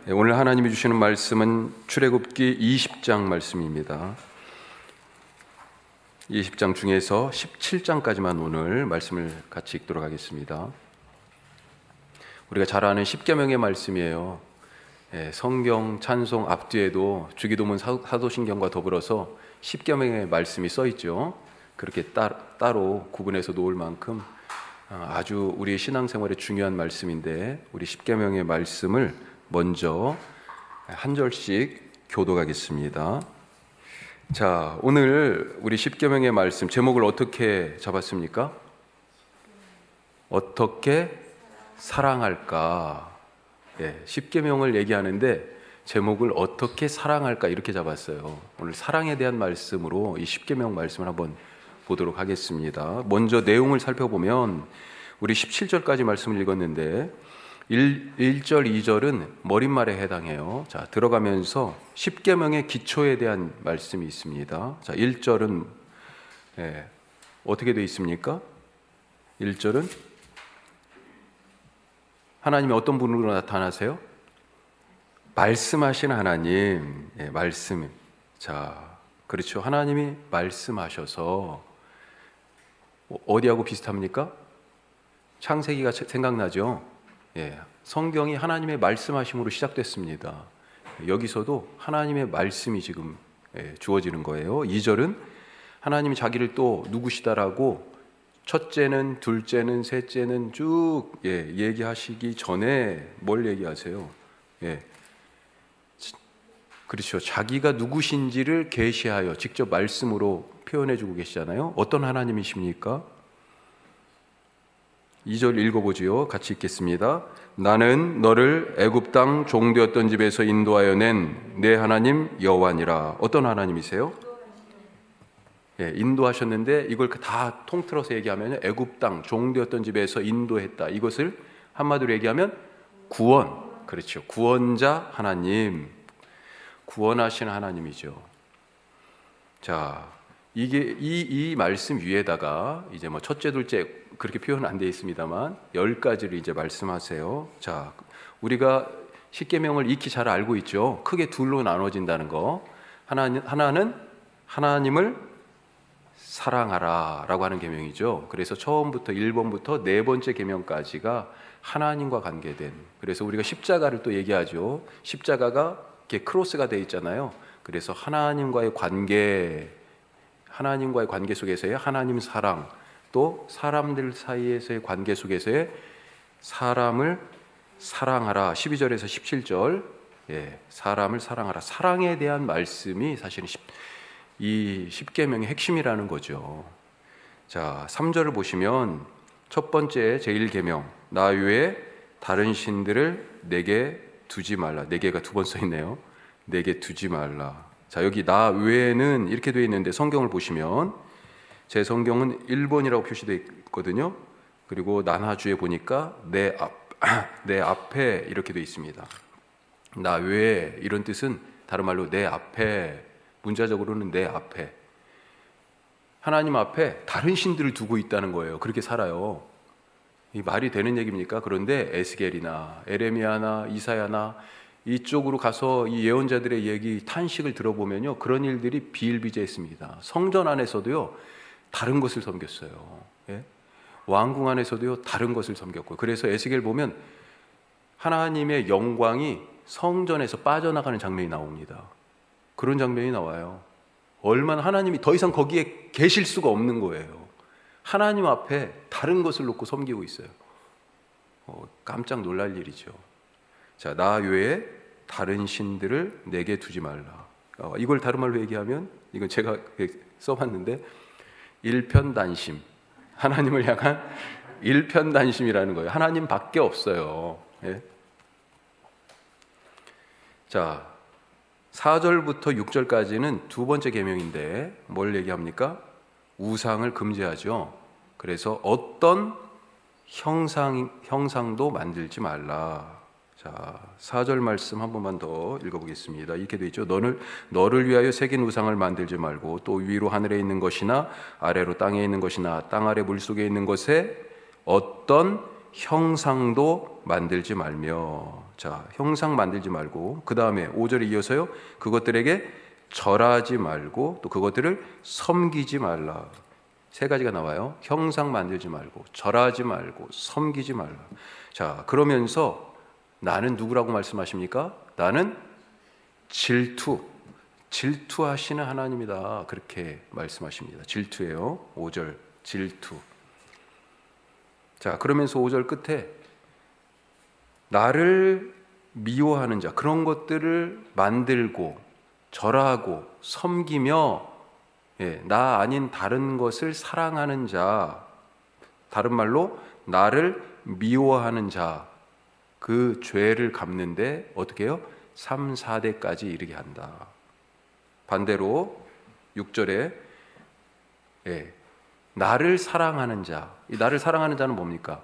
오늘 하나님이 주시는 말씀은 출애굽기 20장 말씀입니다. 20장 중에서 17장까지만 오늘 말씀을 같이 읽도록 하겠습니다. 우리가 잘 아는 십계명의 말씀이에요. 성경 찬송 앞뒤에도 주기도문 사도신경과 더불어서 십계명의 말씀이 써 있죠. 그렇게 따로 구분해서 놓을 만큼 아주 우리 신앙생활에 중요한 말씀인데, 우리 십계명의 말씀을 먼저 한 절씩 교독하겠습니다. 자, 오늘 우리 십계명의 말씀 제목을 어떻게 잡았습니까? 어떻게 사랑할까? 십계명을 얘기하는데 제목을 어떻게 사랑할까 이렇게 잡았어요. 오늘 사랑에 대한 말씀으로 이 십계명 말씀을 한번 보도록 하겠습니다. 먼저 내용을 살펴보면 우리 17절까지 말씀을 읽었는데 1절, 2절은 머릿말에 해당해요. 자, 들어가면서 십계명의 기초에 대한 말씀이 있습니다. 자, 1절은 어떻게 되어 있습니까? 1절은 하나님이 어떤 분으로 나타나세요? 말씀하신 하나님, 말씀. 자, 그렇죠. 하나님이 말씀하셔서 어디하고 비슷합니까? 창세기가 생각나죠? 성경이 하나님의 말씀하심으로 시작됐습니다. 여기서도 하나님의 말씀이 지금 주어지는 거예요. 2절은 하나님이 자기를 또 누구시다라고 첫째는, 둘째는, 셋째는 쭉 얘기하시기 전에 뭘 얘기하세요? 그렇죠. 자기가 누구신지를 계시하여 직접 말씀으로 표현해주고 계시잖아요. 어떤 하나님이십니까? 2절 읽어보지요. 같이 읽겠습니다. 나는 너를 애굽 땅 종되었던 집에서 인도하여 낸 내 하나님 여호와니라. 어떤 하나님이세요? 인도하셨는데 이걸 다 통틀어서 얘기하면 애굽 땅 종되었던 집에서 인도했다. 이것을 한마디로 얘기하면 구원. 그렇죠. 구원자 하나님, 구원하신 하나님이죠. 자, 이게 이 말씀 위에다가 이제 뭐 첫째, 둘째 그렇게 표현 안 되어 있습니다만 10가지를 이제 말씀하세요. 자, 우리가 십계명을 익히 잘 알고 있죠. 크게 둘로 나눠진다는 거. 하나는 하나님을 사랑하라 라고 하는 계명이죠. 그래서 처음부터 1번부터 네 번째 계명까지가 하나님과 관계된, 그래서 우리가 십자가를 또 얘기하죠. 십자가가 이렇게 크로스가 되어 있잖아요. 그래서 하나님과의 관계 속에서의 하나님 사랑, 또 사람들 사이에서의 관계 속에서의 사람을 사랑하라. 12절에서 17절 사람을 사랑하라. 사랑에 대한 말씀이 사실은 이 십계명의 핵심이라는 거죠. 자, 3절을 보시면 첫 번째 제1계명, 나 외에 다른 신들을 내게 두지 말라. 네 개가 두 번 써 있네요. 내게 두지 말라. 자, 여기 나 외에는 이렇게 되어 있는데 성경을 보시면 제 성경은 1번이라고 표시되어 있거든요. 그리고 난하주에 보니까 내 앞에 이렇게 되어 있습니다. 나 외에 이런 뜻은 다른 말로 내 앞에, 문자적으로는 내 앞에, 하나님 앞에 다른 신들을 두고 있다는 거예요. 그렇게 살아요. 이 말이 되는 얘기입니까? 그런데 에스겔이나 에레미야나 이사야나 이쪽으로 가서 이 예언자들의 얘기, 탄식을 들어보면요, 그런 일들이 비일비재했습니다. 성전 안에서도요 다른 것을 섬겼어요. 왕궁 안에서도요 다른 것을 섬겼고, 그래서 에스겔 보면 하나님의 영광이 성전에서 빠져나가는 장면이 나옵니다. 그런 장면이 나와요. 얼마나 하나님이 더 이상 거기에 계실 수가 없는 거예요. 하나님 앞에 다른 것을 놓고 섬기고 있어요. 깜짝 놀랄 일이죠. 자, 나 외에 다른 신들을 내게 두지 말라. 이걸 다른 말로 얘기하면, 이건 제가 써봤는데 일편단심, 하나님을 향한 일편단심이라는 거예요. 하나님밖에 없어요. 자, 4절부터 6절까지는 두 번째 계명인데 뭘 얘기합니까? 우상을 금지하죠. 그래서 어떤 형상도 만들지 말라. 자, 4절 말씀 한 번만 더 읽어보겠습니다. 이렇게 되어 있죠. 너를 위하여 새긴 우상을 만들지 말고, 또 위로 하늘에 있는 것이나 아래로 땅에 있는 것이나 땅 아래 물속에 있는 것에 어떤 형상도 만들지 말며. 자, 형상 만들지 말고, 그 다음에 5절에 이어서요, 그것들에게 절하지 말고 또 그것들을 섬기지 말라. 세 가지가 나와요. 형상 만들지 말고, 절하지 말고, 섬기지 말라. 자, 그러면서 나는 누구라고 말씀하십니까? 나는 질투하시는 하나님이다. 그렇게 말씀하십니다. 질투예요. 5절 질투. 자, 그러면서 5절 끝에 나를 미워하는 자, 그런 것들을 만들고 절하고 섬기며 나 아닌 다른 것을 사랑하는 자, 다른 말로 나를 미워하는 자, 그 죄를 갚는데 어떻게 해요? 3, 4대까지 이르게 한다. 반대로 6절에 나를 사랑하는 자, 이 나를 사랑하는 자는 뭡니까?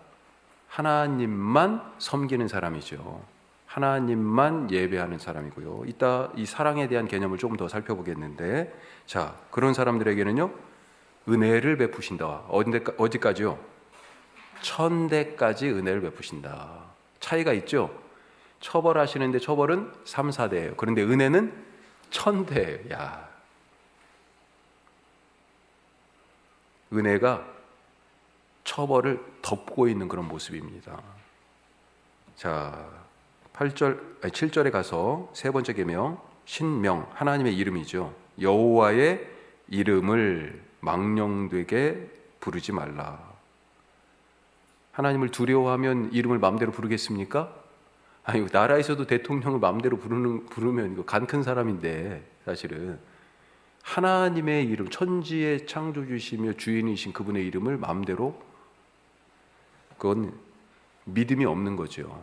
하나님만 섬기는 사람이죠. 하나님만 예배하는 사람이고요. 이따 이 사랑에 대한 개념을 조금 더 살펴보겠는데, 자, 그런 사람들에게는요, 은혜를 베푸신다. 어디까지요? 1000대까지 은혜를 베푸신다. 차이가 있죠? 처벌하시는데 처벌은 3, 4대예요. 그런데 은혜는 1000대예요. 야, 은혜가 처벌을 덮고 있는 그런 모습입니다. 자, 7절에 가서 세 번째 계명, 신명, 하나님의 이름이죠. 여호와의 이름을 망령되게 부르지 말라. 하나님을 두려워하면 이름을 마음대로 부르겠습니까? 아니, 나라에서도 대통령을 마음대로 부르면 이거 간 큰 사람인데, 사실은 하나님의 이름, 천지의 창조주시며 주인이신 그분의 이름을 마음대로, 그건 믿음이 없는 거죠.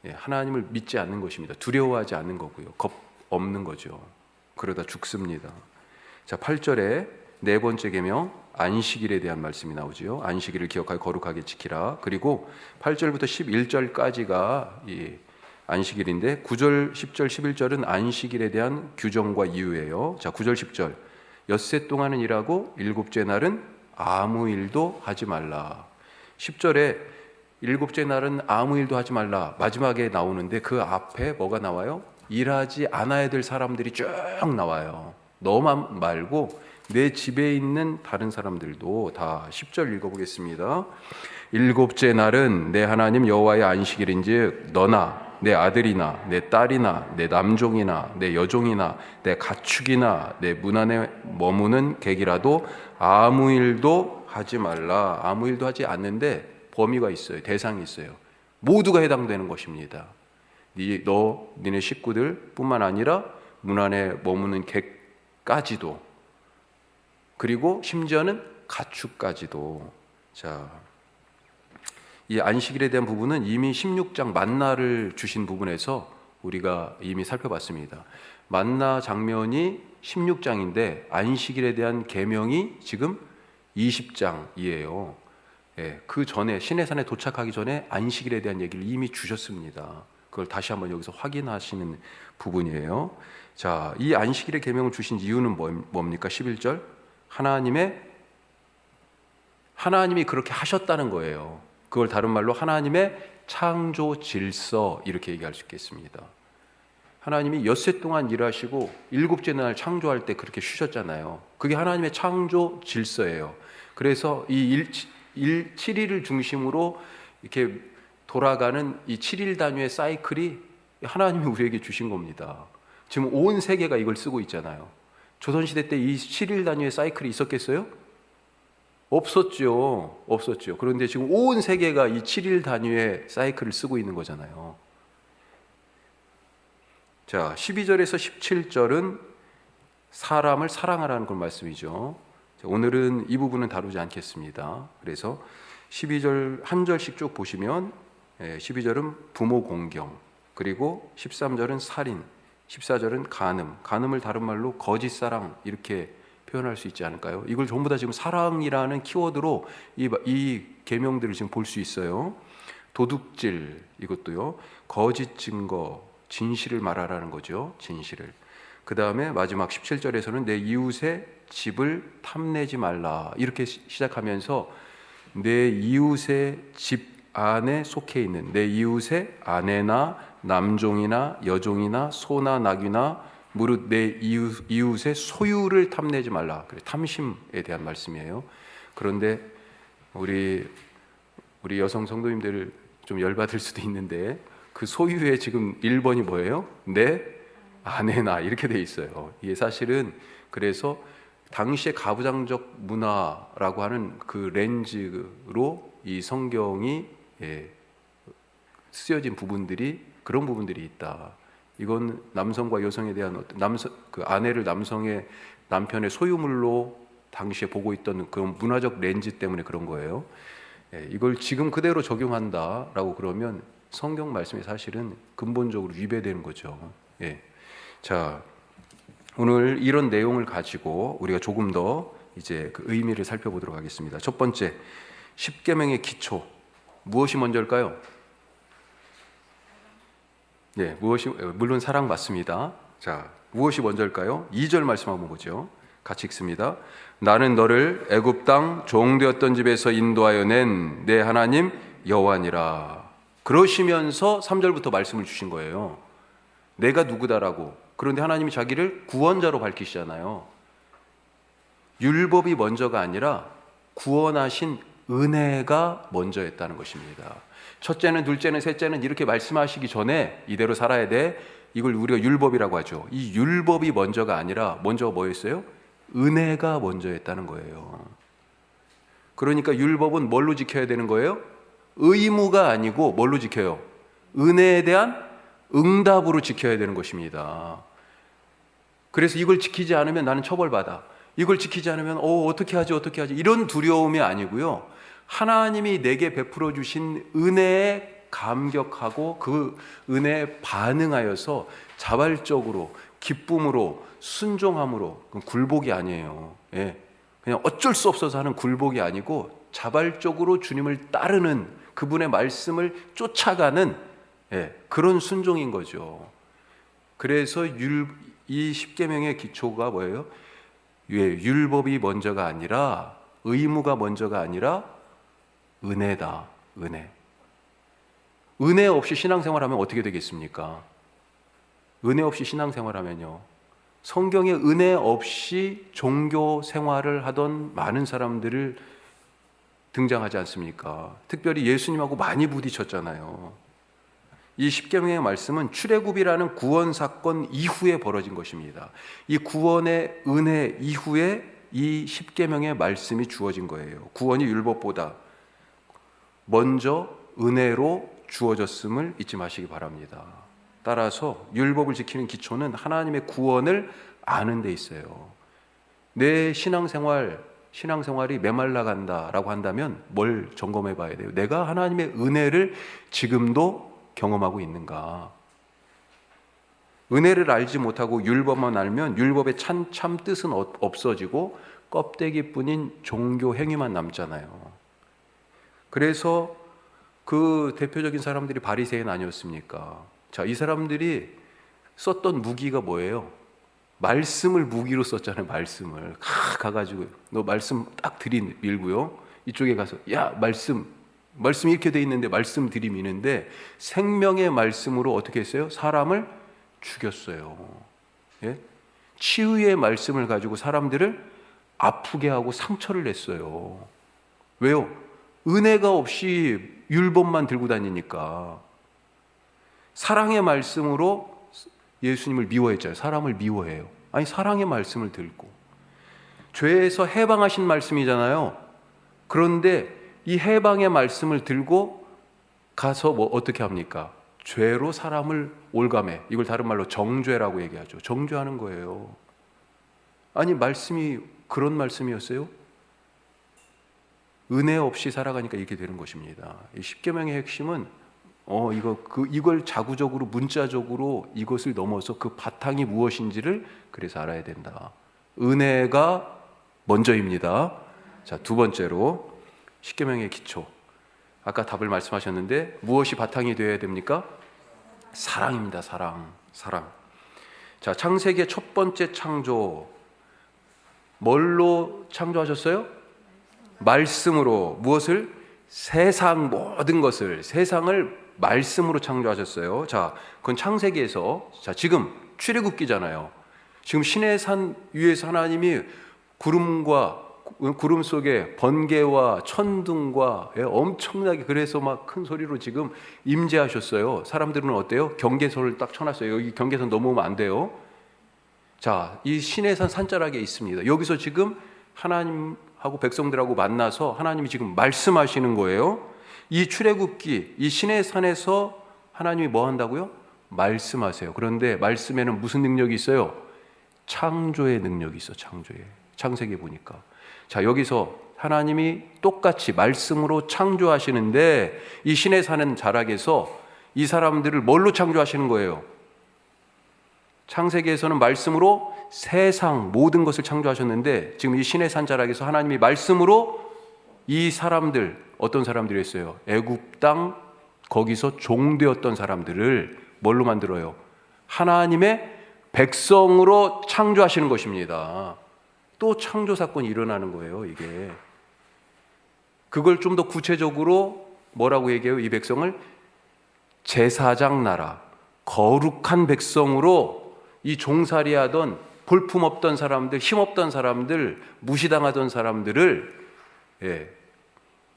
하나님을 믿지 않는 것입니다. 두려워하지 않는 거고요. 겁 없는 거죠. 그러다 죽습니다. 자, 8절에 네 번째 계명, 안식일에 대한 말씀이 나오죠. 안식일을 기억하여 거룩하게 지키라. 그리고 8절부터 11절까지가 이 안식일인데 9절, 10절, 11절은 안식일에 대한 규정과 이유예요. 자, 9절, 10절. 엿새 동안은 일하고 일곱째 날은 아무 일도 하지 말라. 10절에 일곱째 날은 아무 일도 하지 말라 마지막에 나오는데 그 앞에 뭐가 나와요? 일하지 않아야 될 사람들이 쭉 나와요. 너만 말고 내 집에 있는 다른 사람들도 다. 10절 읽어보겠습니다. 일곱째 날은 내 하나님 여호와의 안식일인즉 너나 내 아들이나 내 딸이나 내 남종이나 내 여종이나 내 가축이나 내 문 안에 머무는 객이라도 아무 일도 하지 말라. 아무 일도 하지 않는데 범위가 있어요. 대상이 있어요. 모두가 해당되는 것입니다. 니네 식구들 뿐만 아니라 문 안에 머무는 객까지도, 그리고 심지어는 가축까지도. 자, 이 안식일에 대한 부분은 이미 16장 만나를 주신 부분에서 우리가 이미 살펴봤습니다. 만나 장면이 16장인데 안식일에 대한 계명이 지금 20장이에요. 그 전에 시내산에 도착하기 전에 안식일에 대한 얘기를 이미 주셨습니다. 그걸 다시 한번 여기서 확인하시는 부분이에요. 자, 이 안식일의 계명을 주신 이유는 뭡니까? 11절, 하나님이 그렇게 하셨다는 거예요. 그걸 다른 말로 하나님의 창조 질서, 이렇게 얘기할 수 있겠습니다. 하나님이 엿새 동안 일하시고 일곱째 날 창조할 때 그렇게 쉬셨잖아요. 그게 하나님의 창조 질서예요. 그래서 이 7일을 중심으로 이렇게 돌아가는 이 7일 단위의 사이클이 하나님이 우리에게 주신 겁니다. 지금 온 세계가 이걸 쓰고 있잖아요. 조선시대 때 이 7일 단위의 사이클이 있었겠어요? 없었죠. 그런데 지금 온 세계가 이 7일 단위의 사이클을 쓰고 있는 거잖아요. 자, 12절에서 17절은 사람을 사랑하라는 그 말씀이죠. 오늘은 이 부분은 다루지 않겠습니다. 그래서 12절 한 절씩 쭉 보시면 12절은 부모 공경, 그리고 13절은 살인, 14절은 간음을 다른 말로 거짓 사랑, 이렇게 표현할 수 있지 않을까요? 이걸 전부 다 지금 사랑이라는 키워드로 이 계명들을 지금 볼 수 있어요. 도둑질, 이것도요. 거짓 증거, 진실을 말하라는 거죠. 진실을. 그 다음에 마지막 17절에서는 내 이웃의 집을 탐내지 말라, 이렇게 시작하면서 내 이웃의 집, 안에 속해 있는 내 이웃의 아내나 남종이나 여종이나 소나 낙이나 무릇 내 이웃의 소유를 탐내지 말라. 그래, 탐심에 대한 말씀이에요. 그런데 우리 여성 성도님들 좀 열받을 수도 있는데 그 소유의 지금 1번이 뭐예요? 내 아내나 이렇게 돼 있어요. 이게 사실은 그래서 당시의 가부장적 문화라고 하는 그 렌즈로 이 성경이 쓰여진 부분들이 그런 부분들이 있다. 이건 남성과 여성에 대한 그 아내를 남편의 소유물로 당시에 보고 있던 그런 문화적 렌즈 때문에 그런 거예요. 이걸 지금 그대로 적용한다라고 그러면 성경 말씀이 사실은 근본적으로 위배되는 거죠. 자, 오늘 이런 내용을 가지고 우리가 조금 더 이제 그 의미를 살펴보도록 하겠습니다. 첫 번째, 십계명의 기초. 무엇이 먼저일까요? 물론 사랑 맞습니다. 자, 무엇이 먼저일까요? 2절 말씀 한번 보죠. 같이 읽습니다. 나는 너를 애굽 땅 종되었던 집에서 인도하여 낸 내 하나님 여호와니라. 그러시면서 3절부터 말씀을 주신 거예요. 내가 누구다라고. 그런데 하나님이 자기를 구원자로 밝히시잖아요. 율법이 먼저가 아니라 구원하신 은혜가 먼저였다는 것입니다. 첫째는, 둘째는, 셋째는 이렇게 말씀하시기 전에 이대로 살아야 돼. 이걸 우리가 율법이라고 하죠. 이 율법이 먼저가 아니라 먼저가 뭐였어요? 은혜가 먼저였다는 거예요. 그러니까 율법은 뭘로 지켜야 되는 거예요? 의무가 아니고 뭘로 지켜요? 은혜에 대한 응답으로 지켜야 되는 것입니다. 그래서 이걸 지키지 않으면 나는 처벌받아. 이걸 지키지 않으면 어떻게 하지 이런 두려움이 아니고요. 하나님이 내게 베풀어 주신 은혜에 감격하고 그 은혜에 반응하여서 자발적으로 기쁨으로 순종함으로, 굴복이 아니에요. 그냥 어쩔 수 없어서 하는 굴복이 아니고 자발적으로 주님을 따르는, 그분의 말씀을 쫓아가는 그런 순종인 거죠. 그래서 이 십계명의 기초가 뭐예요? 율법이 먼저가 아니라, 의무가 먼저가 아니라 은혜다. 은혜 없이 신앙생활하면 어떻게 되겠습니까? 은혜 없이 신앙생활하면요, 성경에 은혜 없이 종교 생활을 하던 많은 사람들을 등장하지 않습니까? 특별히 예수님하고 많이 부딪혔잖아요. 이 십계명의 말씀은 출애굽이라는 구원 사건 이후에 벌어진 것입니다. 이 구원의 은혜 이후에 이 십계명의 말씀이 주어진 거예요. 구원이 율법보다 먼저 은혜로 주어졌음을 잊지 마시기 바랍니다. 따라서 율법을 지키는 기초는 하나님의 구원을 아는 데 있어요. 내 신앙생활이 메말라 간다라고 한다면 뭘 점검해 봐야 돼요? 내가 하나님의 은혜를 지금도 경험하고 있는가? 은혜를 알지 못하고 율법만 알면 율법의 참 뜻은 없어지고 껍데기뿐인 종교 행위만 남잖아요. 그래서 그 대표적인 사람들이 바리새인 아니었습니까? 자, 이 사람들이 썼던 무기가 뭐예요? 말씀을 무기로 썼잖아요. 말씀을 가가지고 너 말씀 딱 들이밀고요, 이쪽에 가서 야 말씀이 이렇게 돼 있는데 말씀 들이미는데 생명의 말씀으로 어떻게 했어요? 사람을 죽였어요. 치유의 말씀을 가지고 사람들을 아프게 하고 상처를 냈어요. 왜요? 은혜가 없이 율법만 들고 다니니까. 사랑의 말씀으로 예수님을 미워했잖아요. 사람을 미워해요. 아니, 사랑의 말씀을 들고 죄에서 해방하신 말씀이잖아요. 그런데 이 해방의 말씀을 들고 가서 어떻게 합니까? 죄로 사람을 올감해. 이걸 다른 말로 정죄라고 얘기하죠. 정죄하는 거예요. 아니, 말씀이 그런 말씀이었어요? 은혜 없이 살아가니까 이렇게 되는 것입니다. 이 십계명의 핵심은 이걸 자구적으로 문자적으로 이것을 넘어서 그 바탕이 무엇인지를 그래서 알아야 된다. 은혜가 먼저입니다. 자, 두 번째로 십계명의 기초. 아까 답을 말씀하셨는데 무엇이 바탕이 되어야 됩니까? 사랑입니다. 사랑. 자, 창세기의 첫 번째 창조, 뭘로 창조하셨어요? 말씀으로. 무엇을? 세상 모든 것을, 세상을 말씀으로 창조하셨어요. 자, 그건 창세기에서, 자, 지금 출애굽기잖아요. 지금 신의 산 위에서 하나님이 구름 속에 번개와 천둥과 엄청나게, 그래서 막 큰 소리로 지금 임재하셨어요. 사람들은 어때요? 경계선을 딱 쳐놨어요. 여기 경계선 넘어오면 안 돼요. 자, 이 신의 산 산자락에 있습니다. 여기서 지금 하나님하고 백성들하고 만나서 하나님이 지금 말씀하시는 거예요. 이 출애굽기, 이 신의 산에서 하나님이 뭐 한다고요? 말씀하세요. 그런데 말씀에는 무슨 능력이 있어요? 창조의 능력이 있어. 창세기 보니까. 자, 여기서 하나님이 똑같이 말씀으로 창조하시는데, 이 신의 산은 자락에서 이 사람들을 뭘로 창조하시는 거예요? 창세기에서는 말씀으로 세상 모든 것을 창조하셨는데, 지금 이 신의 산 자락에서 하나님이 말씀으로 이 사람들, 어떤 사람들이었어요? 애굽 땅, 거기서 종되었던 사람들을 뭘로 만들어요? 하나님의 백성으로 창조하시는 것입니다. 또 창조 사건이 일어나는 거예요, 이게. 그걸 좀 더 구체적으로 뭐라고 얘기해요? 이 백성을 제사장 나라, 거룩한 백성으로, 이 종살이 하던 볼품없던 사람들, 힘없던 사람들, 무시당하던 사람들을,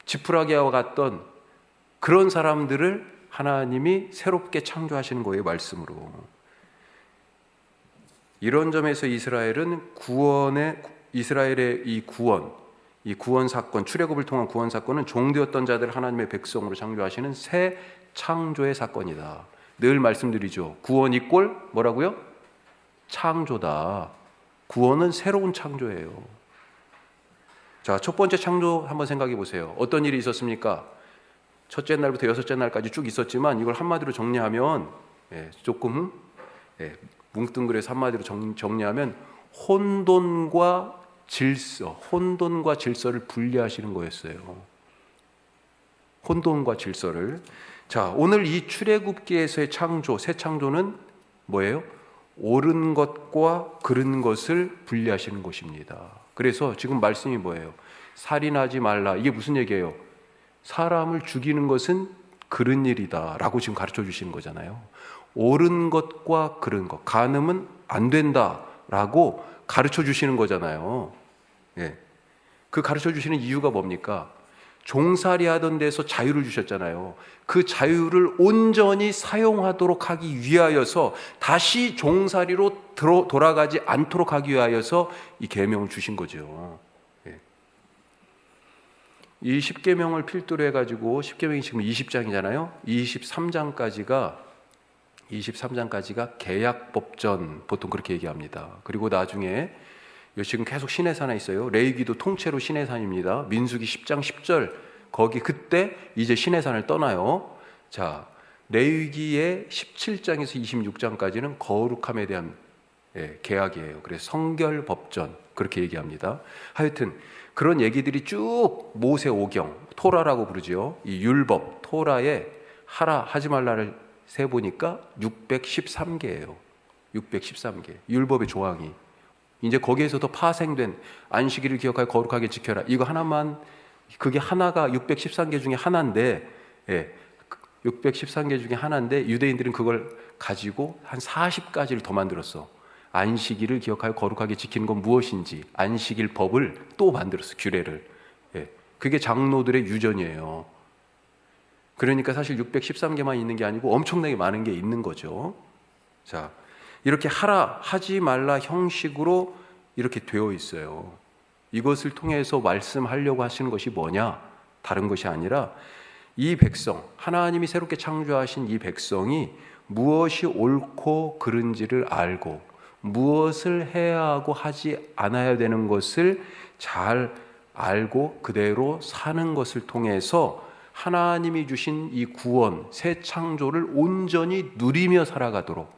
지푸라기와 같던 그런 사람들을 하나님이 새롭게 창조하시는 거예요, 말씀으로. 이런 점에서 이스라엘의 이 구원 사건, 출애굽을 통한 구원 사건은 종되었던 자들 하나님의 백성으로 창조하시는 새 창조의 사건이다. 늘 말씀드리죠. 구원 이꼴 뭐라고요? 창조다. 구원은 새로운 창조예요. 자, 첫 번째 창조 한번 생각해 보세요. 어떤 일이 있었습니까? 첫째 날부터 여섯째 날까지 쭉 있었지만, 이걸 한마디로 정리하면, 조금 뭉뚱그려서 한마디로 정리하면 혼돈과 질서를 분리하시는 거였어요. 혼돈과 질서를. 자, 오늘 이 출애굽기에서의 창조, 새 창조는 뭐예요? 옳은 것과 그른 것을 분리하시는 것입니다. 그래서 지금 말씀이 뭐예요? 살인하지 말라. 이게 무슨 얘기예요? 사람을 죽이는 것은 그른 일이다 라고 지금 가르쳐 주시는 거잖아요. 옳은 것과 그른 것, 간음은 안 된다 라고 가르쳐 주시는 거잖아요. 그 가르쳐 주시는 이유가 뭡니까? 종살이 하던 데서 자유를 주셨잖아요. 그 자유를 온전히 사용하도록 하기 위하여서, 다시 종살이로 돌아가지 않도록 하기 위하여서 이 계명을 주신 거죠. 이 10계명을 필두로 해가지고, 10계명이 지금 20장이잖아요. 23장까지가 계약법전, 보통 그렇게 얘기합니다. 그리고 나중에 지금 계속 시내산에 있어요. 레위기도 통째로 시내산입니다. 민수기 10장 10절, 거기 그때 이제 시내산을 떠나요. 자, 레위기의 17장에서 26장까지는 거룩함에 대한 계약이에요. 그래서 성결법전, 그렇게 얘기합니다. 하여튼 그런 얘기들이 쭉 모세 오경, 토라라고 부르죠. 이 율법, 토라에 하라, 하지 말라를 세보니까 613개예요. 613개. 율법의 조항이. 이제 거기에서도 파생된 안식일을 기억하여 거룩하게 지켜라. 이거 하나만, 그게 하나가 613개 중에 하나인데, 613개 중에 하나인데, 유대인들은 그걸 가지고 한 40가지를 더 만들었어. 안식일을 기억하여 거룩하게 지키는 건 무엇인지, 안식일 법을 또 만들었어, 규례를. 그게 장로들의 유전이에요. 그러니까 사실 613개만 있는 게 아니고 엄청나게 많은 게 있는 거죠. 자, 이렇게 하라, 하지 말라 형식으로 이렇게 되어 있어요. 이것을 통해서 말씀하려고 하시는 것이 뭐냐? 다른 것이 아니라 이 백성, 하나님이 새롭게 창조하신 이 백성이 무엇이 옳고 그른지를 알고, 무엇을 해야 하고 하지 않아야 되는 것을 잘 알고 그대로 사는 것을 통해서 하나님이 주신 이 구원, 새 창조를 온전히 누리며 살아가도록,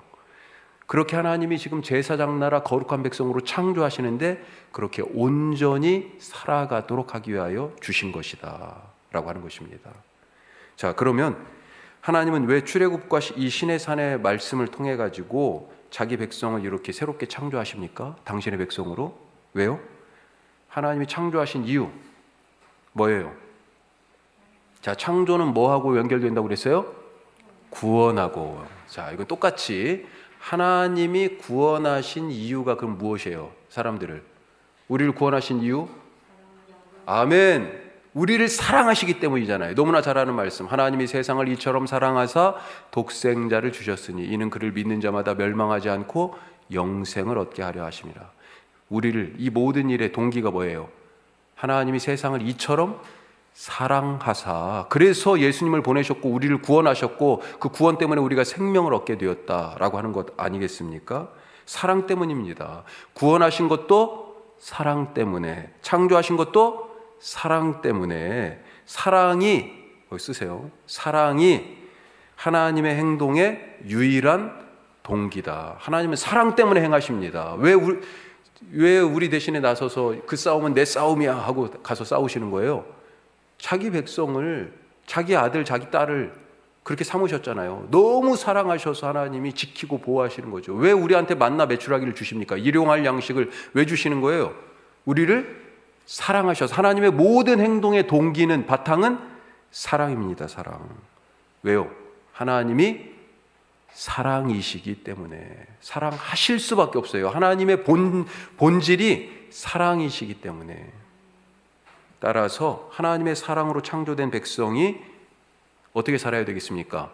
그렇게 하나님이 지금 제사장 나라 거룩한 백성으로 창조하시는데 그렇게 온전히 살아가도록 하기 위하여 주신 것이다 라고 하는 것입니다. 자, 그러면 하나님은 왜 출애굽과 이 신의 산의 말씀을 통해 가지고 자기 백성을 이렇게 새롭게 창조하십니까? 당신의 백성으로. 왜요? 하나님이 창조하신 이유 뭐예요? 자, 창조는 뭐하고 연결된다고 그랬어요? 구원하고. 자, 이건 똑같이 하나님이 구원하신 이유가 그럼 무엇이에요? 사람들을, 우리를 구원하신 이유? 아멘. 우리를 사랑하시기 때문이잖아요. 너무나 잘 아는 말씀. 하나님이 세상을 이처럼 사랑하사 독생자를 주셨으니 이는 그를 믿는 자마다 멸망하지 않고 영생을 얻게 하려 하심이라. 우리를, 이 모든 일의 동기가 뭐예요? 하나님이 세상을 이처럼 사랑하사, 그래서 예수님을 보내셨고 우리를 구원하셨고 그 구원 때문에 우리가 생명을 얻게 되었다라고 하는 것 아니겠습니까? 사랑 때문입니다. 구원하신 것도 사랑 때문에, 창조하신 것도 사랑 때문에. 사랑이, 여기 쓰세요. 사랑이 하나님의 행동의 유일한 동기다. 하나님은 사랑 때문에 행하십니다. 왜 우리 대신에 나서서 그 싸움은 내 싸움이야 하고 가서 싸우시는 거예요? 자기 백성을, 자기 아들, 자기 딸을 그렇게 삼으셨잖아요. 너무 사랑하셔서 하나님이 지키고 보호하시는 거죠. 왜 우리한테 만나 메추라기를 주십니까? 일용할 양식을 왜 주시는 거예요? 우리를 사랑하셔서. 하나님의 모든 행동의 동기는, 바탕은 사랑입니다. 사랑. 왜요? 하나님이 사랑이시기 때문에. 사랑하실 수밖에 없어요. 하나님의 본질이 사랑이시기 때문에. 따라서 하나님의 사랑으로 창조된 백성이 어떻게 살아야 되겠습니까?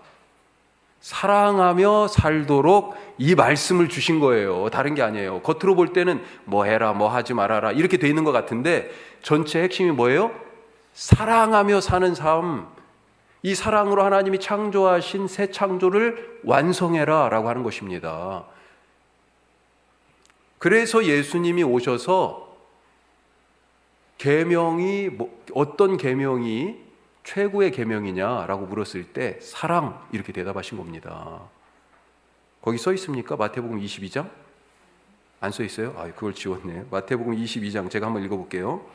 사랑하며 살도록 이 말씀을 주신 거예요. 다른 게 아니에요. 겉으로 볼 때는 뭐 해라, 뭐 하지 말아라 이렇게 돼 있는 것 같은데 전체 핵심이 뭐예요? 사랑하며 사는 삶. 이 사랑으로 하나님이 창조하신 새 창조를 완성해라 라고 하는 것입니다. 그래서 예수님이 오셔서 계명이 어떤 계명이 최고의 계명이냐라고 물었을 때 사랑, 이렇게 대답하신 겁니다. 거기 써 있습니까? 마태복음 22장? 안 써 있어요? 그걸 지웠네. 마태복음 22장 제가 한번 읽어볼게요.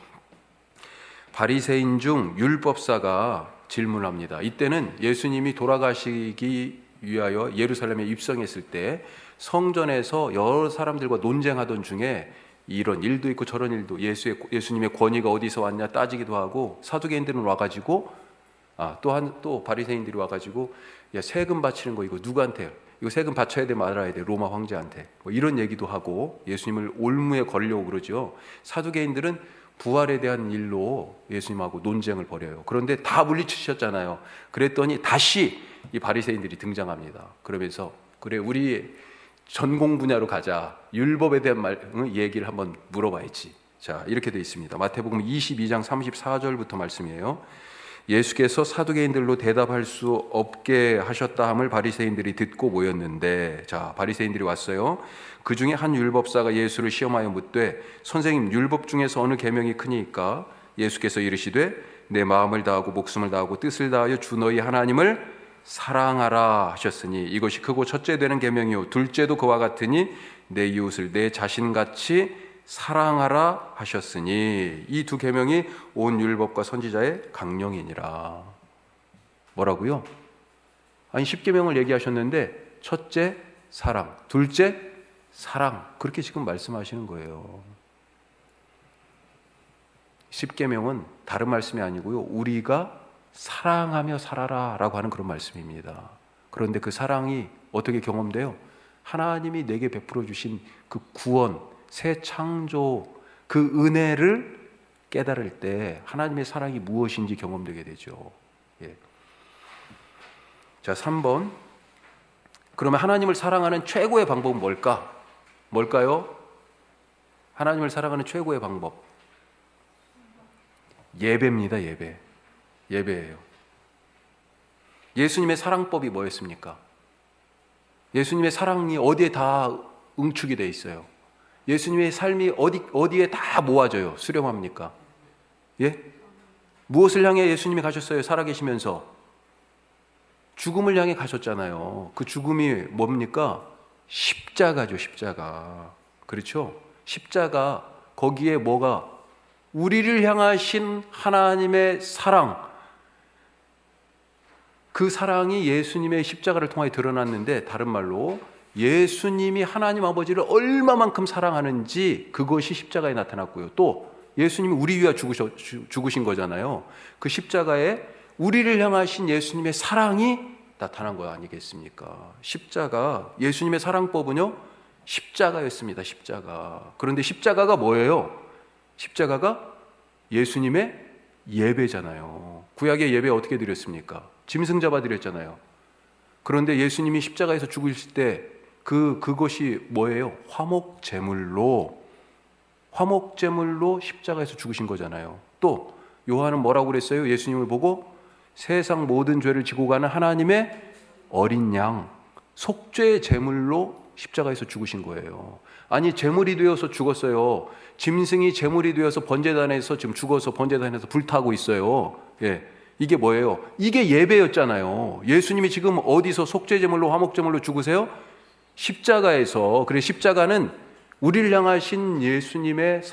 바리새인 중 율법사가 질문합니다. 이때는 예수님이 돌아가시기 위하여 예루살렘에 입성했을 때 성전에서 여러 사람들과 논쟁하던 중에 이런 일도 있고 저런 일도, 예수님의 권위가 어디서 왔냐 따지기도 하고, 사두개인들은 와가지고 또 바리새인들이 와가지고 야, 세금 바치는 거 이거 누구한테, 이거 세금 바쳐야 돼 말아야 돼, 로마 황제한테, 뭐 이런 얘기도 하고 예수님을 올무에 걸려고 그러죠. 사두개인들은 부활에 대한 일로 예수님하고 논쟁을 벌여요. 그런데 다 물리치셨잖아요. 그랬더니 다시 이 바리새인들이 등장합니다. 그러면서 그래, 우리 전공 분야로 가자. 율법에 대한 얘기를 한번 물어봐야지. 자, 이렇게 되어 있습니다. 마태복음 22장 34절부터 말씀이에요. 예수께서 사두개인들로 대답할 수 없게 하셨다 함을 바리새인들이 듣고 모였는데, 자, 바리새인들이 왔어요. 그 중에 한 율법사가 예수를 시험하여 묻되, 선생님, 율법 중에서 어느 계명이 크니까? 예수께서 이르시되, 내 마음을 다하고 목숨을 다하고 뜻을 다하여 주 너희 하나님을 사랑하라 하셨으니 이것이 크고 첫째 되는 계명이요 둘째도 그와 같으니 내 이웃을 내 자신같이 사랑하라 하셨으니 이 두 계명이 온 율법과 선지자의 강령이니라. 뭐라고요? 아니 10계명을 얘기하셨는데 첫째 사랑, 둘째 사랑, 그렇게 지금 말씀하시는 거예요. 10계명은 다른 말씀이 아니고요, 우리가 사랑하며 살아라 라고 하는 그런 말씀입니다. 그런데 그 사랑이 어떻게 경험돼요? 하나님이 내게 베풀어 주신 그 구원, 새 창조, 그 은혜를 깨달을 때 하나님의 사랑이 무엇인지 경험되게 되죠. 예. 자, 3번. 그러면 하나님을 사랑하는 최고의 방법은 뭘까요? 하나님을 사랑하는 최고의 방법, 예배입니다. 예배예요. 예수님의 사랑법이 뭐였습니까? 예수님의 사랑이 어디에 다 응축이 돼 있어요? 예수님의 삶이 어디에 다 모아져요? 수렴합니까? 예? 무엇을 향해 예수님이 가셨어요? 살아계시면서 죽음을 향해 가셨잖아요. 그 죽음이 뭡니까? 십자가죠. 십자가. 그렇죠? 십자가, 거기에 뭐가? 우리를 향하신 하나님의 사랑, 그 사랑이 예수님의 십자가를 통해 드러났는데, 다른 말로 예수님이 하나님 아버지를 얼마만큼 사랑하는지 그것이 십자가에 나타났고요. 또 예수님이 우리 위해 죽으신 거잖아요. 그 십자가에 우리를 향하신 예수님의 사랑이 나타난 거 아니겠습니까? 십자가, 예수님의 사랑법은요, 십자가였습니다. 십자가. 그런데 십자가가 뭐예요? 십자가가 예수님의 예배잖아요. 구약의 예배 어떻게 드렸습니까? 짐승 잡아 드렸잖아요. 그런데 예수님이 십자가에서 죽으실 때 그것이 뭐예요? 화목제물로 십자가에서 죽으신 거잖아요. 또 요한은 뭐라고 그랬어요? 예수님을 보고 세상 모든 죄를 지고 가는 하나님의 어린 양, 속죄의 제물로 십자가에서 죽으신 거예요. 아니, 제물이 되어서 죽었어요. 짐승이 제물이 되어서 번제단에서 지금 죽어서 번제단에서 불타고 있어요. 예. 이게 뭐예요? 이게 예배였잖아요. 예수님이 지금 어디서 속죄제물로 화목제물로 죽으세요? 십자가에서. 그래, 십자가는 우리를 향하신 예수님의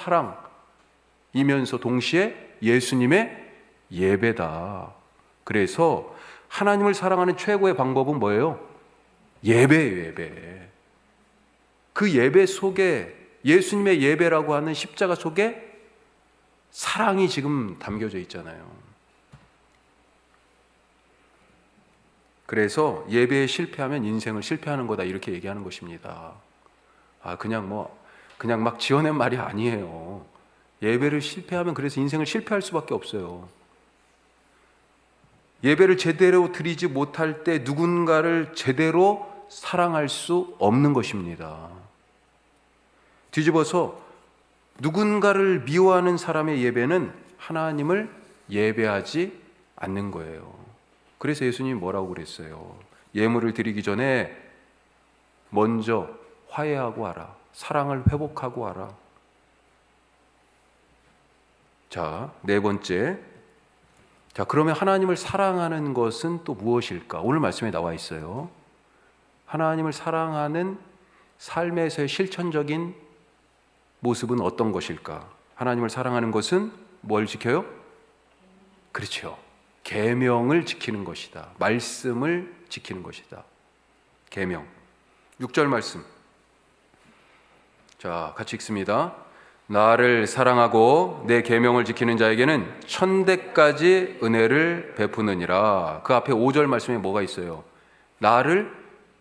사랑이면서 동시에 예수님의 예배다. 그래서 하나님을 사랑하는 최고의 방법은 뭐예요? 예배예요, 예배. 그 예배 속에, 예수님의 예배라고 하는 십자가 속에 사랑이 지금 담겨져 있잖아요. 그래서 예배에 실패하면 인생을 실패하는 거다, 이렇게 얘기하는 것입니다. 그냥 막 지어낸 말이 아니에요. 예배를 실패하면 그래서 인생을 실패할 수밖에 없어요. 예배를 제대로 드리지 못할 때 누군가를 제대로 사랑할 수 없는 것입니다. 뒤집어서 누군가를 미워하는 사람의 예배는 하나님을 예배하지 않는 거예요. 그래서 예수님이 뭐라고 그랬어요? 예물을 드리기 전에 먼저 화해하고 하라. 사랑을 회복하고 하라. 자, 네 번째. 자, 그러면 하나님을 사랑하는 것은 또 무엇일까? 오늘 말씀에 나와 있어요. 하나님을 사랑하는 삶에서의 실천적인 모습은 어떤 것일까? 하나님을 사랑하는 것은 뭘 지켜요? 그렇죠. 계명을 지키는 것이다. 말씀을 지키는 것이다. 계명. 6절 말씀. 자, 같이 읽습니다. 나를 사랑하고 내 계명을 지키는 자에게는 천대까지 은혜를 베푸느니라. 그 앞에 5절 말씀에 뭐가 있어요? 나를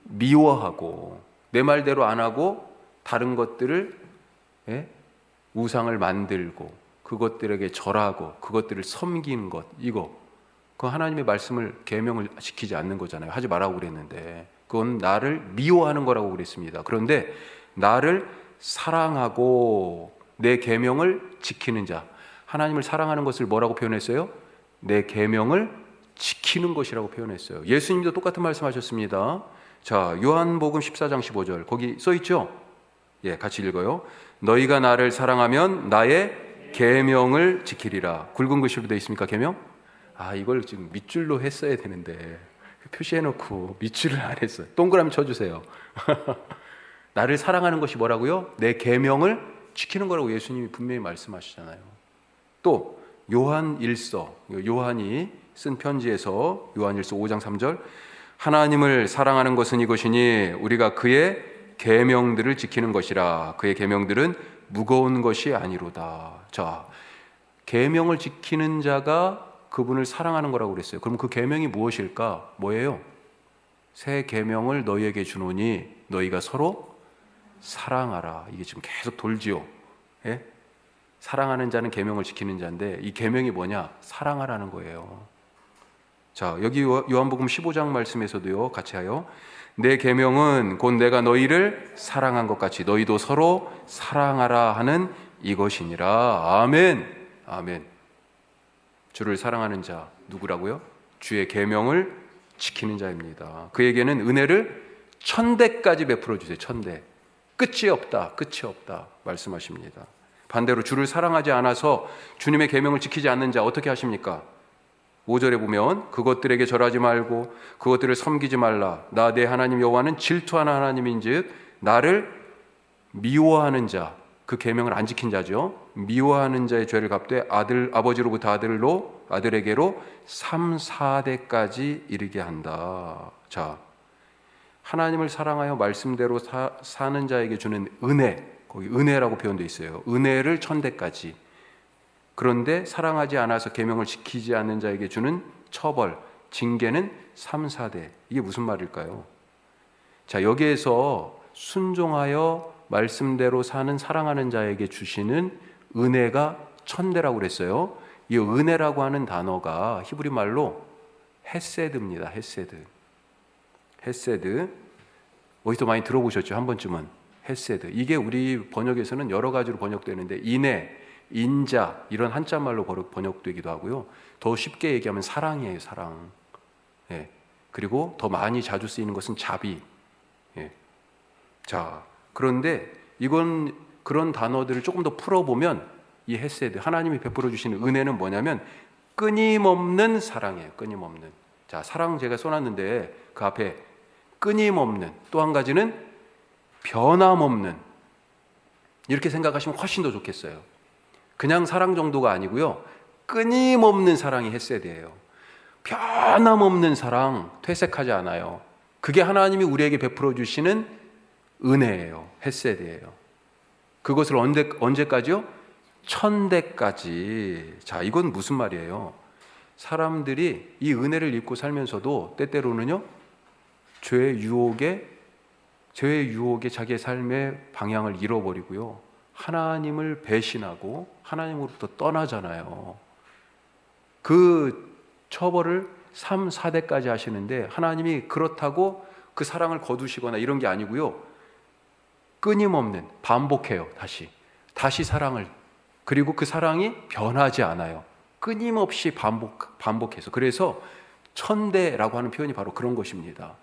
미워하고 내 말대로 안 하고 다른 것들을 우상을 만들고 그것들에게 절하고 그것들을 섬기는 것, 이거 그 하나님의 말씀을 계명을 지키지 않는 거잖아요. 하지 말라고 그랬는데 그건 나를 미워하는 거라고 그랬습니다. 그런데 나를 사랑하고 내 계명을 지키는 자, 하나님을 사랑하는 것을 뭐라고 표현했어요? 내 계명을 지키는 것이라고 표현했어요. 예수님도 똑같은 말씀하셨습니다. 자, 요한복음 14장 15절 거기 써 있죠? 예, 같이 읽어요. 너희가 나를 사랑하면 나의 계명을 지키리라. 굵은 글씨로 되어 있습니까? 계명? 이걸 지금 밑줄로 했어야 되는데 표시해놓고 밑줄을 안 했어요. 동그라미 쳐주세요. 나를 사랑하는 것이 뭐라고요? 내 계명을 지키는 거라고 예수님이 분명히 말씀하시잖아요. 또 요한 1서, 요한이 쓴 편지에서 요한 1서 5장 3절 하나님을 사랑하는 것은 이것이니 우리가 그의 계명들을 지키는 것이라. 그의 계명들은 무거운 것이 아니로다. 자, 계명을 지키는 자가 그분을 사랑하는 거라고 그랬어요. 그럼 그 계명이 무엇일까? 뭐예요? 새 계명을 너희에게 주노니 너희가 서로 사랑하라. 이게 지금 계속 돌지요. 예? 사랑하는 자는 계명을 지키는 자인데 이 계명이 뭐냐? 사랑하라는 거예요. 자, 여기 요한복음 15장 말씀에서도요, 같이 하여 내 계명은 곧 내가 너희를 사랑한 것 같이 너희도 서로 사랑하라 하는 이것이니라. 아멘. 아멘. 주를 사랑하는 자 누구라고요? 주의 계명을 지키는 자입니다. 그에게는 은혜를 1000대까지 베풀어 주세요. 1000대. 끝이 없다. 끝이 없다. 말씀하십니다. 반대로 주를 사랑하지 않아서 주님의 계명을 지키지 않는 자 어떻게 하십니까? 5절에 보면 그것들에게 절하지 말고 그것들을 섬기지 말라. 나 내 하나님 여호와는 질투하는 하나님인즉 나를 미워하는 자, 그 계명을 안 지킨 자죠. 미워하는 자의 죄를 갚되 아버지로부터 아들에게로 3, 4대까지 이르게 한다. 자, 하나님을 사랑하여 말씀대로 사는 자에게 주는 은혜, 거기 은혜라고 표현되어 있어요. 은혜를 1000대까지. 그런데 사랑하지 않아서 계명을 지키지 않는 자에게 주는 처벌, 징계는 3, 4대. 이게 무슨 말일까요? 자, 여기에서 순종하여 말씀대로 사는 사랑하는 자에게 주시는 은혜가 1000대라고 그랬어요. 이 은혜라고 하는 단어가 히브리 말로 헤세드입니다. 헤세드. 헤세드. 어디서 많이 들어보셨죠? 한 번쯤은. 헤세드. 이게 우리 번역에서는 여러 가지로 번역되는데 인애, 인자 이런 한자말로 번역되기도 하고요. 더 쉽게 얘기하면 사랑이에요. 사랑. 예. 그리고 더 많이 자주 쓰이는 것은 자비. 예. 자, 그런데 이건 그런 단어들을 조금 더 풀어보면 이 헤세드, 하나님이 베풀어 주시는 은혜는 뭐냐면 끊임없는 사랑이에요. 끊임없는. 자, 사랑 제가 써놨는데 그 앞에 끊임없는, 또 한 가지는 변함없는, 이렇게 생각하시면 훨씬 더 좋겠어요. 그냥 사랑 정도가 아니고요, 끊임없는 사랑이 헤세드예요. 변함없는 사랑, 퇴색하지 않아요. 그게 하나님이 우리에게 베풀어 주시는 은혜예요. 헤세드예요. 그것을 언제까지요? 1000대까지. 자, 이건 무슨 말이에요? 사람들이 이 은혜를 입고 살면서도 때때로는요, 죄의 유혹에 자기의 삶의 방향을 잃어버리고요, 하나님을 배신하고 하나님으로부터 떠나잖아요. 그 처벌을 3, 4대까지 하시는데 하나님이 그렇다고 그 사랑을 거두시거나 이런 게 아니고요, 끊임없는, 반복해요. 다시 사랑을. 그리고 그 사랑이 변하지 않아요. 끊임없이 반복해서. 그래서 1000대라고 하는 표현이 바로 그런 것입니다.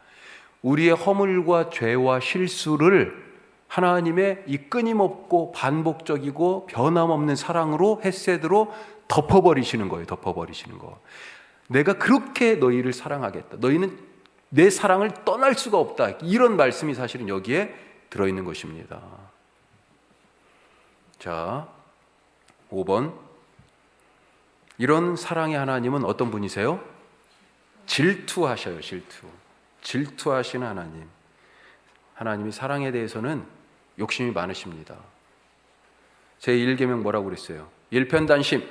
우리의 허물과 죄와 실수를 하나님의 이 끊임없고 반복적이고 변함없는 사랑으로, 헤세드로 덮어버리시는 거예요. 덮어버리시는 거. 내가 그렇게 너희를 사랑하겠다. 너희는 내 사랑을 떠날 수가 없다. 이런 말씀이 사실은 여기에 들어있는 것입니다. 자, 5번. 이런 사랑의 하나님은 어떤 분이세요? 질투하셔요. 질투하시는 하나님. 하나님이 사랑에 대해서는 욕심이 많으십니다. 제1계명 뭐라고 그랬어요? 일편단심,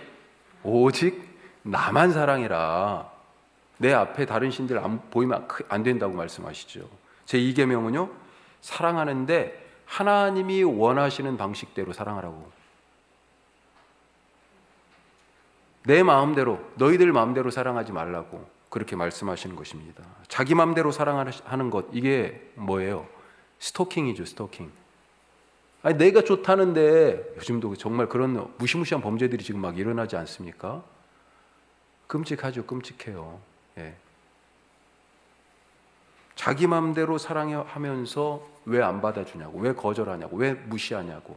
오직 나만 사랑해라. 내 앞에 다른 신들 보이면 안 된다고 말씀하시죠. 제2계명은요, 사랑하는데 하나님이 원하시는 방식대로 사랑하라고. 내 마음대로, 너희들 마음대로 사랑하지 말라고 그렇게 말씀하시는 것입니다. 자기 마음대로 사랑하는 것, 이게 뭐예요? 스토킹이죠. 스토킹. 아니, 내가 좋다는데, 요즘도 정말 그런 무시무시한 범죄들이 지금 막 일어나지 않습니까? 끔찍하죠. 끔찍해요. 예. 자기 마음대로 사랑하면서 왜 안 받아주냐고, 왜 거절하냐고, 왜 무시하냐고.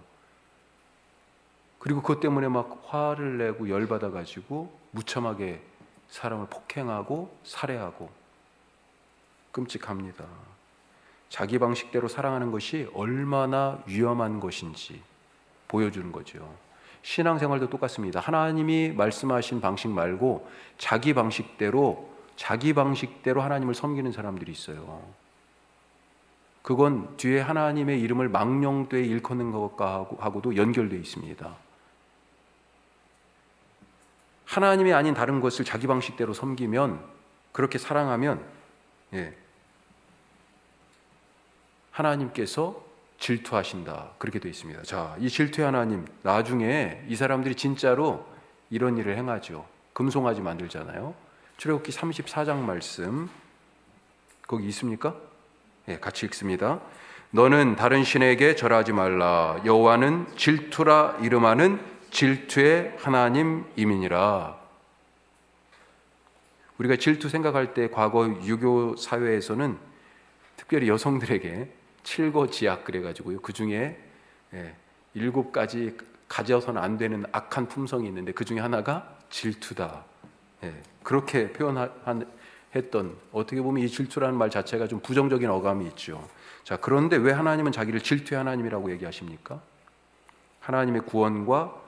그리고 그것 때문에 막 화를 내고 열받아가지고 무참하게 사람을 폭행하고 살해하고. 끔찍합니다. 자기 방식대로 사랑하는 것이 얼마나 위험한 것인지 보여주는 거죠. 신앙생활도 똑같습니다. 하나님이 말씀하신 방식 말고 자기 방식대로 하나님을 섬기는 사람들이 있어요. 그건 뒤에 하나님의 이름을 망령되이 일컫는 것과 하고도 연결되어 있습니다. 하나님이 아닌 다른 것을 자기 방식대로 섬기면, 그렇게 사랑하면, 하나님께서 질투하신다, 그렇게 되어 있습니다. 자, 이 질투의 하나님, 나중에 이 사람들이 진짜로 이런 일을 행하죠. 금송아지 만들잖아요. 출애굽기 34장 말씀 거기 있습니까? 같이 읽습니다. 너는 다른 신에게 절하지 말라. 여호와는 질투라 이름하는 질투의 하나님이니라. 우리가 질투 생각할 때 과거 유교 사회에서는 특별히 여성들에게 칠거지약 그래가지고요, 그 중에 7가지 가져서는 안 되는 악한 품성이 있는데 그 중에 하나가 질투다. 그렇게 표현했던, 어떻게 보면 이 질투라는 말 자체가 좀 부정적인 어감이 있죠. 자, 그런데 왜 하나님은 자기를 질투의 하나님이라고 얘기하십니까? 하나님의 구원과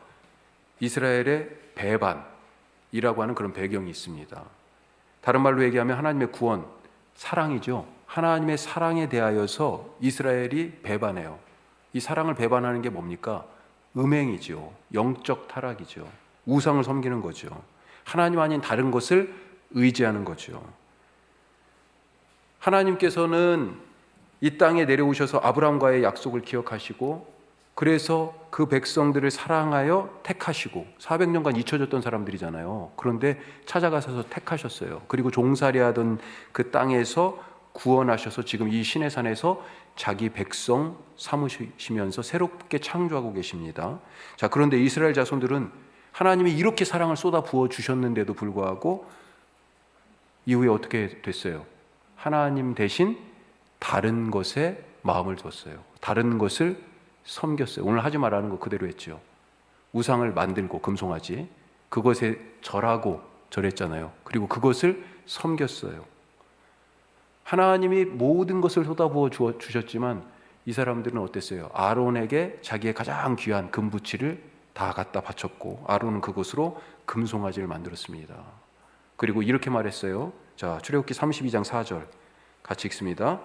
이스라엘의 배반이라고 하는 그런 배경이 있습니다. 다른 말로 얘기하면 하나님의 구원, 사랑이죠. 하나님의 사랑에 대하여서 이스라엘이 배반해요. 이 사랑을 배반하는 게 뭡니까? 음행이죠. 영적 타락이죠. 우상을 섬기는 거죠. 하나님 아닌 다른 것을 의지하는 거죠. 하나님께서는 이 땅에 내려오셔서 아브라함과의 약속을 기억하시고 그래서 그 백성들을 사랑하여 택하시고 400년간 잊혀졌던 사람들이잖아요. 그런데 찾아가셔서 택하셨어요. 그리고 종살이하던 그 땅에서 구원하셔서 지금 이 시내산에서 자기 백성 삼으시면서 새롭게 창조하고 계십니다. 자, 그런데 이스라엘 자손들은 하나님이 이렇게 사랑을 쏟아 부어 주셨는데도 불구하고 이후에 어떻게 됐어요? 하나님 대신 다른 것에 마음을 뒀어요. 다른 것을 섬겼어요. 오늘 하지 말라는 거 그대로 했죠. 우상을 만들고 금송아지 그것에 절하고 절했잖아요. 그리고 그것을 섬겼어요. 하나님이 모든 것을 쏟아부어 주셨지만 이 사람들은 어땠어요? 아론에게 자기의 가장 귀한 금부치를 다 갖다 바쳤고 아론은 그것으로 금송아지를 만들었습니다. 그리고 이렇게 말했어요. 자, 출애굽기 32장 4절 같이 읽습니다.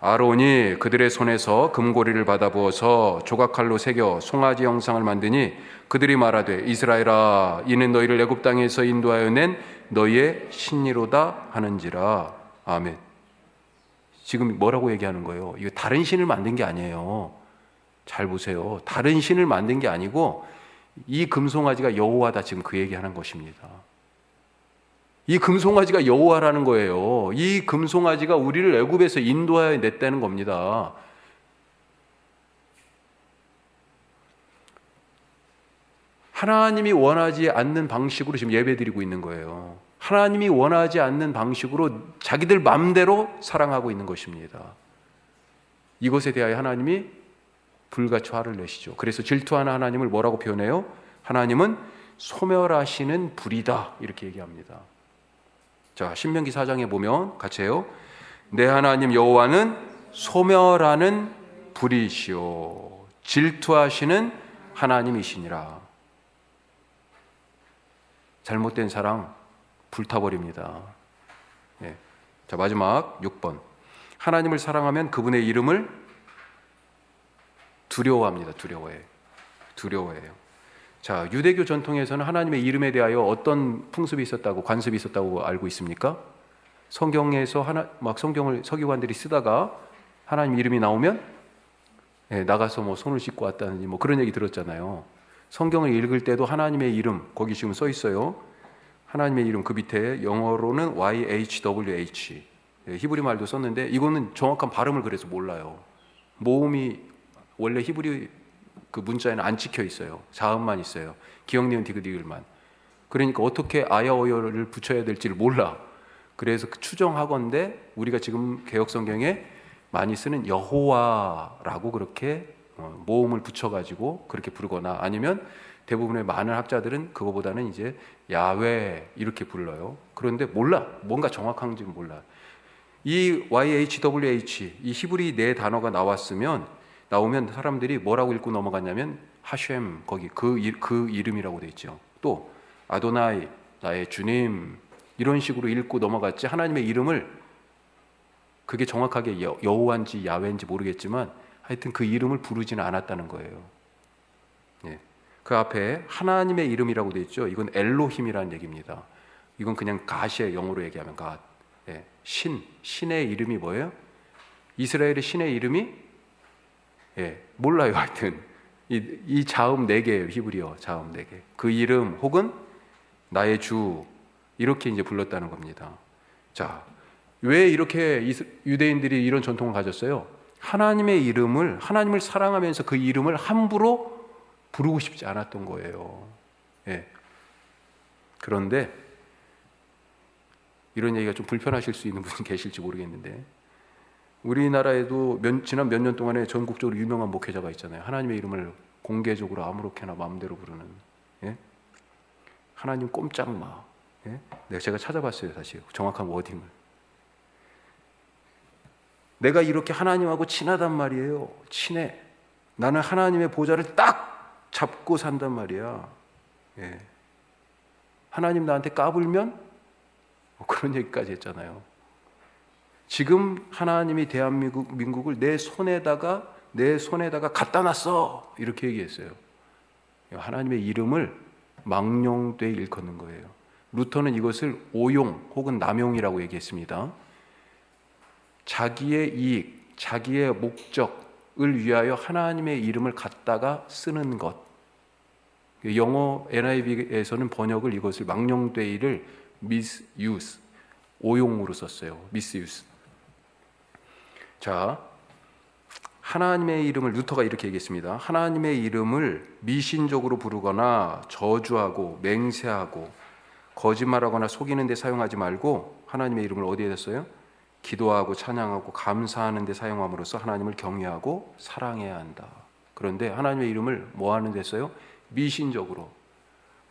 아론이 그들의 손에서 금고리를 받아 부어서 조각칼로 새겨 송아지 형상을 만드니 그들이 말하되 이스라엘아 이는 너희를 애굽 땅에서 인도하여 낸 너희의 신이로다 하는지라. 아멘. 지금 뭐라고 얘기하는 거예요? 이거 다른 신을 만든 게 아니에요. 잘 보세요. 다른 신을 만든 게 아니고 이 금송아지가 여호와다, 지금 그 얘기하는 것입니다. 이 금송아지가 여호와라는 거예요. 이 금송아지가 우리를 애굽에서 인도하여 냈다는 겁니다. 하나님이 원하지 않는 방식으로 지금 예배드리고 있는 거예요. 하나님이 원하지 않는 방식으로 자기들 마음대로 사랑하고 있는 것입니다. 이것에 대하여 하나님이 불같이 화를 내시죠. 그래서 질투하는 하나님을 뭐라고 표현해요? 하나님은 소멸하시는 불이다, 이렇게 얘기합니다. 자, 신명기 4장에 보면 같이 해요. 내 하나님 여호와는 소멸하는 불이시오 질투하시는 하나님이시니라. 잘못된 사랑 불타버립니다. 예. 자, 마지막 6번. 하나님을 사랑하면 그분의 이름을 두려워합니다. 두려워해요. 자, 유대교 전통에서는 하나님의 이름에 대하여 어떤 풍습이 있었다고, 관습이 있었다고 알고 있습니까? 성경에서 성경을 서기관들이 쓰다가 하나님 이름이 나오면 나가서 뭐 손을 씻고 왔다든지 뭐 그런 얘기 들었잖아요. 성경을 읽을 때도 하나님의 이름, 거기 지금 써 있어요. 하나님의 이름, 그 밑에 영어로는 YHWH, 히브리 말도 썼는데 이거는 정확한 발음을 그래서 몰라요. 모음이 원래 히브리 그 문자에는 안 찍혀 있어요. 자음만 있어요. 기역, 니은, 디귿, 리을만. 그러니까 어떻게 아야어여를 붙여야 될지를 몰라. 그래서 추정하건대 우리가 지금 개역성경에 많이 쓰는 여호와라고 그렇게 모음을 붙여가지고 그렇게 부르거나, 아니면 대부분의 많은 학자들은 그거보다는 이제 야훼 이렇게 불러요. 그런데 몰라. 뭔가 정확한지는 몰라. 이 YHWH, 이 히브리 네 단어가 나오면 사람들이 뭐라고 읽고 넘어갔냐면 하셴, 거기 그 이름이라고 돼 있죠. 또 아도나이, 나의 주님, 이런 식으로 읽고 넘어갔지, 하나님의 이름을 그게 정확하게 여호와인지 야훼인지 모르겠지만 하여튼 그 이름을 부르지는 않았다는 거예요. 예. 그 앞에 하나님의 이름이라고 돼 있죠. 이건 엘로힘이라는 얘기입니다. 이건 그냥 갓이에요. 영어로 얘기하면 갓. 예. 신의 이름이 뭐예요? 이스라엘의 신의 이름이 몰라요. 하여튼 이 자음 4개예요. 히브리어 자음 4개. 그 이름 혹은 나의 주, 이렇게 이제 불렀다는 겁니다. 자, 왜 이렇게 유대인들이 이런 전통을 가졌어요? 하나님을 사랑하면서 그 이름을 함부로 부르고 싶지 않았던 거예요. 그런데 이런 얘기가 좀 불편하실 수 있는 분이 계실지 모르겠는데, 우리나라에도 지난 몇 년 동안에 전국적으로 유명한 목회자가 있잖아요. 하나님의 이름을 공개적으로 아무렇게나 마음대로 부르는. 하나님 꼼짝 마. 제가 찾아봤어요. 다시 정확한 워딩을. 내가 이렇게 하나님하고 친하단 말이에요. 친해. 나는 하나님의 보좌를 딱 잡고 산단 말이야. 하나님 나한테 까불면 그런 얘기까지 했잖아요. 지금 하나님이 대한민국을 내 손에다가 갖다 놨어, 이렇게 얘기했어요. 하나님의 이름을 망령되이 일컫는 거예요. 루터는 이것을 오용 혹은 남용이라고 얘기했습니다. 자기의 이익, 자기의 목적을 위하여 하나님의 이름을 갖다가 쓰는 것. 영어 NIV에서는 번역을 이것을 망령되이를 misuse, 오용으로 썼어요. misuse. 자, 하나님의 이름을 루터가 이렇게 얘기했습니다. 하나님의 이름을 미신적으로 부르거나 저주하고 맹세하고 거짓말하거나 속이는 데 사용하지 말고 하나님의 이름을 어디에 댔어요? 기도하고 찬양하고 감사하는 데 사용함으로써 하나님을 경외하고 사랑해야 한다. 그런데 하나님의 이름을 뭐 하는 데 써요? 미신적으로.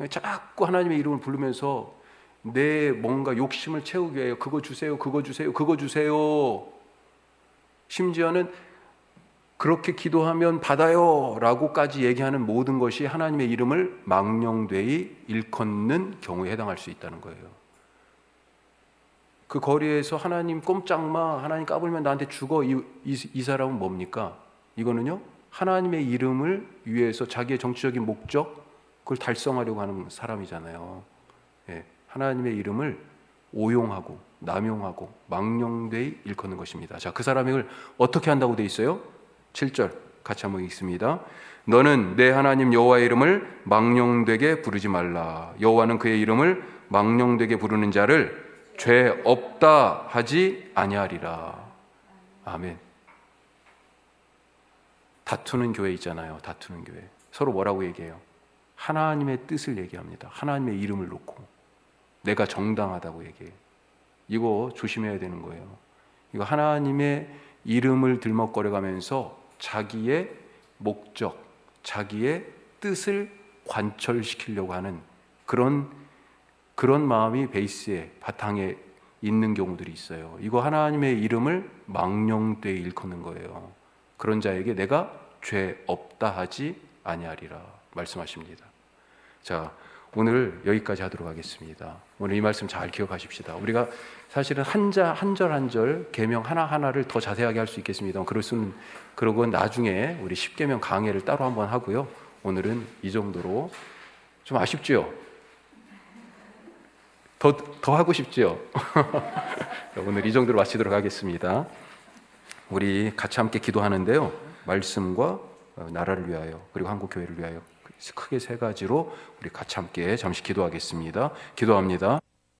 자꾸 하나님의 이름을 부르면서 내 뭔가 욕심을 채우기 위해 그거 주세요, 그거 주세요, 그거 주세요. 심지어는 그렇게 기도하면 받아요 라고까지 얘기하는 모든 것이 하나님의 이름을 망령되이 일컫는 경우에 해당할 수 있다는 거예요. 그 거리에서 하나님 꼼짝마, 하나님 까불면 나한테 죽어, 이 사람은 뭡니까? 이거는요, 하나님의 이름을 위해서 자기의 정치적인 목적, 그걸 달성하려고 하는 사람이잖아요. 예, 하나님의 이름을 오용하고 남용하고 망령되이 일컫는 것입니다. 자, 그 사람을 어떻게 한다고 돼 있어요? 7절 같이 한번 읽습니다. 너는 내 하나님 여호와의 이름을 망령되게 부르지 말라. 여호와는 그의 이름을 망령되게 부르는 자를 죄 없다 하지 아니하리라. 아멘. 다투는 교회 있잖아요. 다투는 교회. 서로 뭐라고 얘기해요? 하나님의 뜻을 얘기합니다. 하나님의 이름을 놓고 내가 정당하다고 얘기해요. 이거 조심해야 되는 거예요. 이거 하나님의 이름을 들먹거려가면서 자기의 목적, 자기의 뜻을 관철시키려고 하는 그런 마음이 베이스에, 바탕에 있는 경우들이 있어요. 이거 하나님의 이름을 망령되이 일컫는 거예요. 그런 자에게 내가 죄 없다 하지 아니하리라 말씀하십니다. 자, 오늘 여기까지 하도록 하겠습니다. 오늘 이 말씀 잘 기억하십시다. 우리가 사실은 한 절 한 절 계명 하나하나를 더 자세하게 할 수 있겠습니다. 그러고 나중에 우리 10계명 강해를 따로 한번 하고요. 오늘은 이 정도로. 좀 아쉽죠? 더 하고 싶죠? 오늘 이 정도로 마치도록 하겠습니다. 우리 같이 함께 기도하는데요. 말씀과 나라를 위하여 그리고 한국교회를 위하여 크게 세 가지로 우리 같이 함께 잠시 기도하겠습니다. 기도합니다.